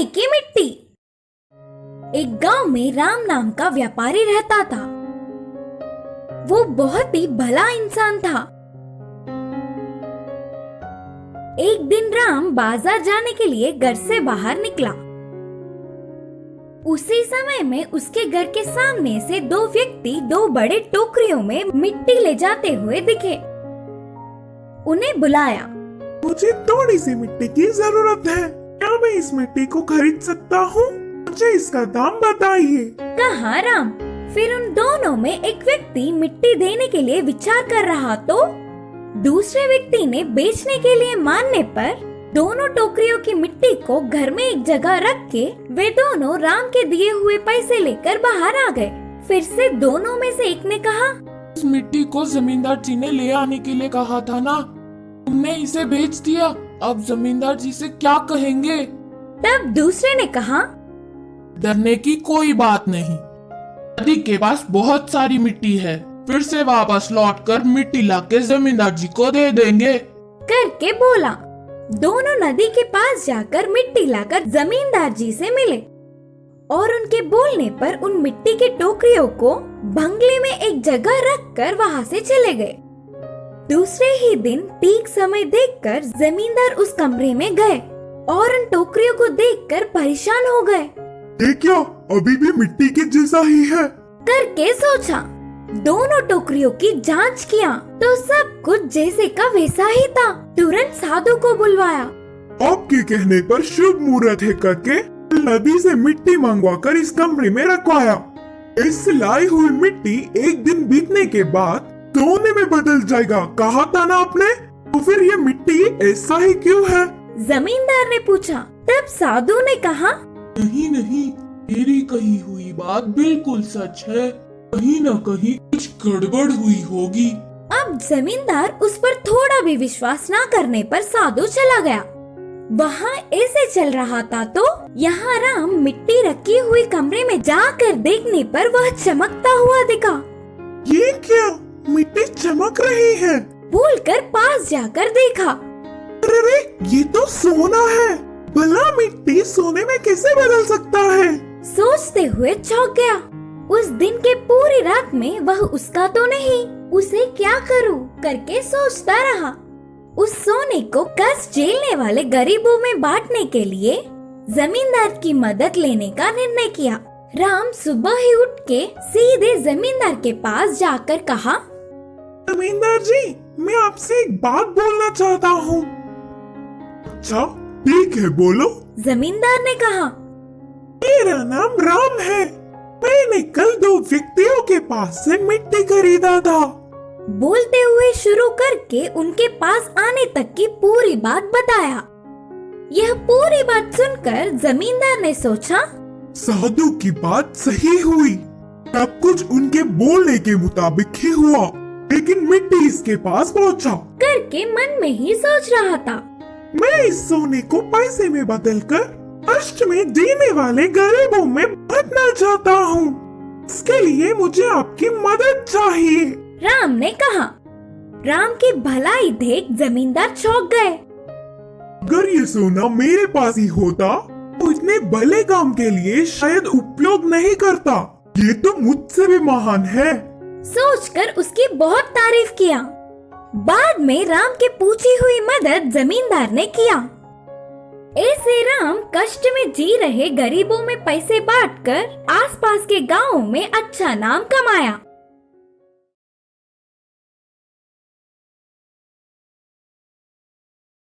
सोने की मिट्टी। एक गांव में राम नाम का व्यापारी रहता था। वो बहुत ही भला इंसान था। एक दिन राम बाजार जाने के लिए घर से बाहर निकला। उसी समय में उसके घर के सामने से दो व्यक्ति दो बड़े टोकरियों में मिट्टी ले जाते हुए दिखे। उन्हें बुलाया। मुझे थोड़ी सी मिट्टी की जरूरत है, क्या मैं इस मिट्टी को खरीद सकता हूँ? मुझे इसका दाम बताइए, कहा राम। फिर उन दोनों में एक व्यक्ति मिट्टी देने के लिए विचार कर रहा तो दूसरे व्यक्ति ने बेचने के लिए मानने पर दोनों टोकरियों की मिट्टी को घर में एक जगह रख के वे दोनों राम के दिए हुए पैसे लेकर बाहर आ गए। फिर से दोनों में से एक ने कहा, इस मिट्टी को जमींदार जी ने ले आने के लिए कहा था ना, तुमने इसे बेच दिया। अब जमींदार जी से क्या कहेंगे? तब दूसरे ने कहा, डरने की कोई बात नहीं, नदी के पास बहुत सारी मिट्टी है, फिर से वापस लौटकर मिट्टी लाके जमींदार जी को दे देंगे करके बोला। दोनों नदी के पास जाकर मिट्टी लाकर जमींदार जी से मिले और उनके बोलने पर उन मिट्टी के टोकरियों को बंगले में एक जगह रखकर वहां से चले गए। दूसरे ही दिन ठीक समय देखकर जमींदार उस कमरे में गए और उन टोकरियों को देखकर परेशान हो गए। ये क्या अभी भी मिट्टी के जैसा ही है करके सोचा। दोनों टोकरियों की जांच किया तो सब कुछ जैसे का वैसा ही था। तुरंत साधु को बुलवाया। आपके कहने पर शुभ मुहूर्त है करके नदी से मिट्टी मंगवाकर इस कमरे में रखवाया। इस लाई हुई मिट्टी एक दिन बीतने के बाद सोने में बदल जाएगा, कहा था ना आपने? तो फिर ये मिट्टी ऐसा ही क्यों है? जमींदार ने पूछा। तब साधु ने कहा, नहीं नहीं, मेरी कही हुई बात बिल्कुल सच है, कहीं न कहीं कुछ गड़बड़ हुई होगी। अब जमींदार उस पर थोड़ा भी विश्वास न करने पर साधु चला गया। वहाँ ऐसे चल रहा था तो यहाँ राम मिट्टी रखी हुई कमरे में जाकर देखने पर वह चमकता हुआ दिखा। ये क्या, मिट्टी चमक रही है? बोलकर पास जाकर देखा। अरे ये तो सोना है, भला मिट्टी सोने में कैसे बदल सकता है? सोचते हुए चौंक गया। उस दिन के पूरी रात में वह उसका तो नहीं, उसे क्या करूं करके सोचता रहा। उस सोने को कष्ट झेलने वाले गरीबों में बांटने के लिए जमींदार की मदद लेने का निर्णय किया। राम सुबह ही उठ के सीधे जमींदार के पास जाकर कहा, जमींदार जी, मैं आपसे एक बात बोलना चाहता हूँ। अच्छा ठीक है, बोलो। जमींदार ने कहा, मेरा नाम राम है, मैंने कल दो व्यक्तियों के पास से मिट्टी खरीदा था। बोलते हुए शुरू करके उनके पास आने तक की पूरी बात बताया। यह पूरी बात सुनकर जमींदार ने सोचा, साधु की बात सही हुई, सब कुछ उनके बोलने के मुताबिक ही हुआ, लेकिन मिट्टी इसके पास पहुंचा करके मन में ही सोच रहा था। मैं इस सोने को पैसे में बदलकर कष्ट में जीने वाले गरीबों में बांटना चाहता हूँ। इसके लिए मुझे आपकी मदद चाहिए, राम ने कहा। राम की भलाई देख जमींदार चौंक गए। अगर ये सोना मेरे पास ही होता तो इतने भले काम के लिए शायद उपयोग नहीं करता। ये तो मुझसे भी महान है। सोचकर उसकी बहुत तारीफ किया। बाद में राम की पूछी हुई मदद जमींदार ने किया। ऐसे राम कष्ट में जी रहे गरीबों में पैसे बांटकर आसपास के गांवों में अच्छा नाम कमाया।